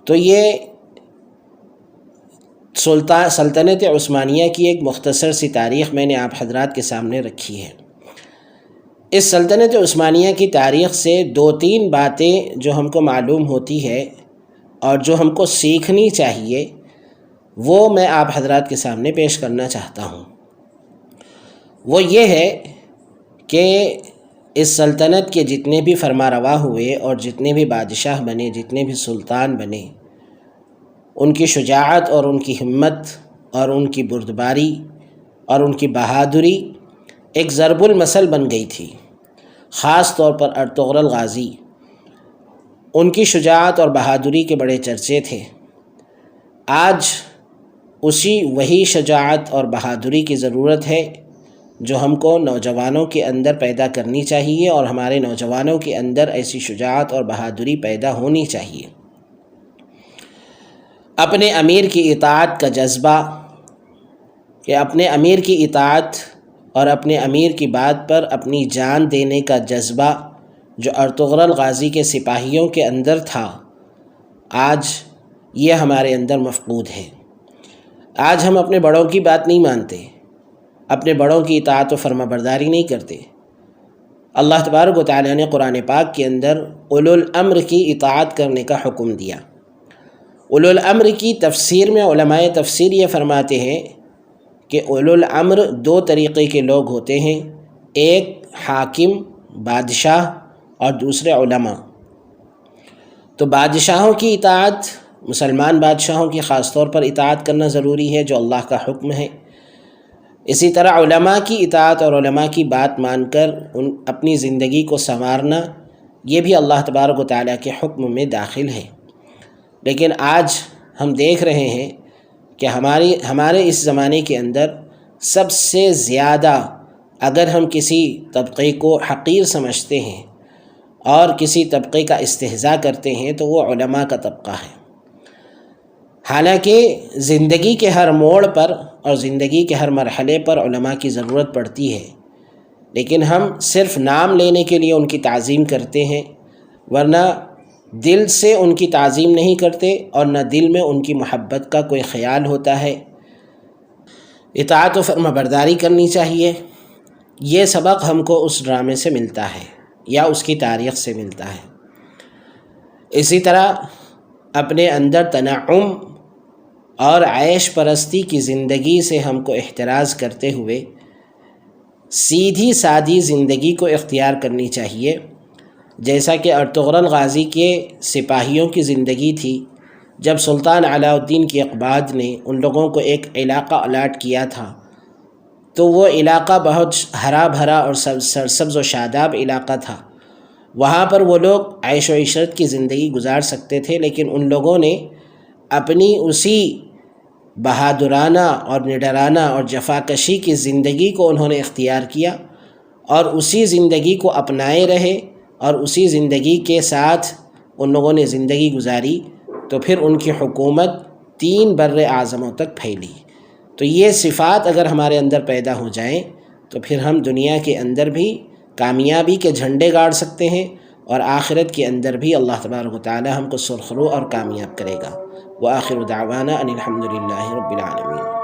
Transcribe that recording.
تو یہ سلطنت عثمانیہ کی ایک مختصر سی تاریخ میں نے آپ حضرات کے سامنے رکھی ہے۔ اس سلطنت عثمانیہ کی تاریخ سے 2-3 باتیں جو ہم کو معلوم ہوتی ہے اور جو ہم کو سیکھنی چاہیے، وہ میں آپ حضرات کے سامنے پیش کرنا چاہتا ہوں۔ وہ یہ ہے کہ اس سلطنت کے جتنے بھی فرمانروا ہوئے اور جتنے بھی بادشاہ بنے، جتنے بھی سلطان بنے، ان کی شجاعت اور ان کی ہمت اور ان کی بردباری اور ان کی بہادری ایک ضرب المثل بن گئی تھی۔ خاص طور پر ارطغرل غازی، ان کی شجاعت اور بہادری کے بڑے چرچے تھے۔ آج وہی شجاعت اور بہادری کی ضرورت ہے جو ہم کو نوجوانوں کے اندر پیدا کرنی چاہیے، اور ہمارے نوجوانوں کے اندر ایسی شجاعت اور بہادری پیدا ہونی چاہیے۔ اپنے امیر کی اطاعت کا جذبہ، کہ اپنے امیر کی اطاعت اور اپنے امیر کی بات پر اپنی جان دینے کا جذبہ جو ارطغرل غازی کے سپاہیوں کے اندر تھا، آج یہ ہمارے اندر مفقود ہے۔ آج ہم اپنے بڑوں کی بات نہیں مانتے، اپنے بڑوں کی اطاعت و فرما برداری نہیں کرتے۔ اللہ تبارک و تعالیٰ نے قرآن پاک کے اندر اولو الامر کی اطاعت کرنے کا حکم دیا۔ اولو الامر کی تفسیر میں علماء تفسیر یہ فرماتے ہیں کہ اولو الامر 2 طریقے کے لوگ ہوتے ہیں، ایک حاکم بادشاہ اور دوسرے علماء۔ تو بادشاہوں کی اطاعت، مسلمان بادشاہوں کی خاص طور پر اطاعت کرنا ضروری ہے جو اللہ کا حکم ہے۔ اسی طرح علماء کی اطاعت اور علماء کی بات مان کر اپنی زندگی کو سنوارنا، یہ بھی اللہ تبارک و تعالیٰ کے حکم میں داخل ہے۔ لیکن آج ہم دیکھ رہے ہیں کہ ہمارے اس زمانے کے اندر سب سے زیادہ اگر ہم کسی طبقے کو حقیر سمجھتے ہیں اور کسی طبقے کا استہزاء کرتے ہیں تو وہ علماء کا طبقہ ہے۔ حالانکہ زندگی کے ہر موڑ پر اور زندگی کے ہر مرحلے پر علماء کی ضرورت پڑتی ہے، لیکن ہم صرف نام لینے کے لیے ان کی تعظیم کرتے ہیں، ورنہ دل سے ان کی تعظیم نہیں کرتے اور نہ دل میں ان کی محبت کا کوئی خیال ہوتا ہے۔ اطاعت و فرما برداری کرنی چاہیے، یہ سبق ہم کو اس ڈرامے سے ملتا ہے یا اس کی تاریخ سے ملتا ہے۔ اسی طرح اپنے اندر تنعم اور عیش پرستی کی زندگی سے ہم کو احتراز کرتے ہوئے سیدھی سادی زندگی کو اختیار کرنی چاہیے، جیسا کہ ارطغرل غازی کے سپاہیوں کی زندگی تھی۔ جب سلطان علاء الدین کی اقباط نے ان لوگوں کو ایک علاقہ الاٹ کیا تھا تو وہ علاقہ بہت ہرا بھرا اور سرسبز و شاداب علاقہ تھا، وہاں پر وہ لوگ عیش و عشرت کی زندگی گزار سکتے تھے، لیکن ان لوگوں نے اپنی اسی بہادرانہ اور نڈرانہ اور جفاکشی کی زندگی کو انہوں نے اختیار کیا اور اسی زندگی کو اپنائے رہے اور اسی زندگی کے ساتھ ان لوگوں نے زندگی گزاری، تو پھر ان کی حکومت 3 بر اعظموں تک پھیلی۔ تو یہ صفات اگر ہمارے اندر پیدا ہو جائیں تو پھر ہم دنیا کے اندر بھی کامیابی کے جھنڈے گاڑ سکتے ہیں، اور آخرت کے اندر بھی اللہ تبارک و تعالی ہم کو سرخرو اور کامیاب کرے گا۔ وآخر دعوانا ان الحمد للہ رب العالمین۔